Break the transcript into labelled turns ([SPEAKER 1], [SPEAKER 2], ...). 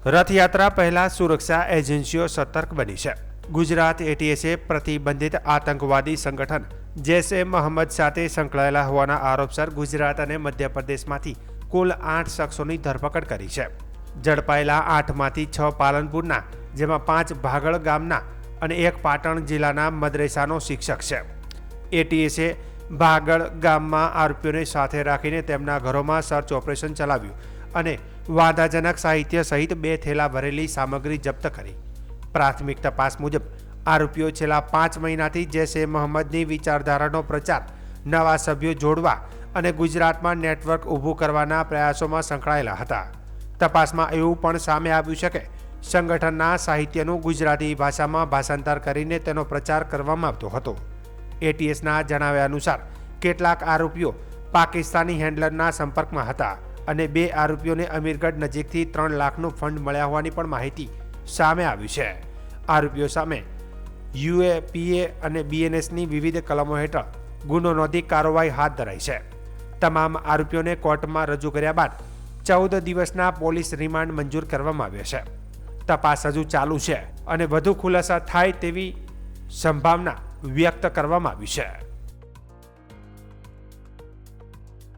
[SPEAKER 1] રથયાત્રા પહેલા સુરક્ષા એજન્સીઓ સતર્ક બની છે। ગુજરાત એટીએસે પ્રતિબંધિત આતંકવાદી સંગઠન જૈશ-એ મોહમ્મદ સાથે સંકળાયેલા હોવાના આરોપસર ગુજરાત અને મધ્યપ્રદેશમાંથી કુલ 8 શખ્સોની ધરપકડ કરી છે। ઝડપાયેલા 8માંથી 6 પાલનપુરના, જેમાં 5 ભાગળ ગામના અને 1 પાટણ જિલ્લાના મદ્રેસાનો શિક્ષક છે। એટીએસે ભાગળ ગામમાં આરોપીઓને સાથે રાખીને તેમના ઘરોમાં સર્ચ ઓપરેશન ચલાવ્યું અને વાંધાજનક સાહિત્ય સહિત 2 થેલા ભરેલી સામગ્રી જપ્ત કરી। પ્રાથમિક તપાસ મુજબ આરોપીઓ છેલ્લા 5 મહિનાથી જૈશ-એ મોહમ્મદની વિચારધારાનો પ્રચાર, નવા સભ્યો જોડવા અને ગુજરાતમાં નેટવર્ક ઊભું કરવાના પ્રયાસોમાં સંકળાયેલા હતા। તપાસમાં એવું પણ સામે આવ્યું છે કે સંગઠનના સાહિત્યનું ગુજરાતી ભાષામાં ભાષાંતર કરીને તેનો પ્રચાર કરવામાં આવતો હતો। એટીએસના જણાવ્યા અનુસાર કેટલાક આરોપીઓ પાકિસ્તાની હેન્ડલરના સંપર્કમાં હતા અને 2 આરોપીઓને અમીરગઢ નજીકથી 3 લાખનું ફંડ મળ્યા હોવાની પણ માહિતી સામે આવી છે। આરોપીઓ સામે યુએપીએ અને બીએનએસની વિવિધ કલમો હેઠળ ગુનો નોંધી કાર્યવાહી હાથ ધરાઈ છે। તમામ આરોપીઓને કોર્ટમાં રજૂ કર્યા બાદ 14 દિવસના પોલીસ રિમાન્ડ મંજૂર કરવામાં આવ્યા છે। તપાસ હજુ ચાલુ છે અને વધુ ખુલાસા થાય તેવી સંભાવના વ્યક્ત કરવામાં આવી છે।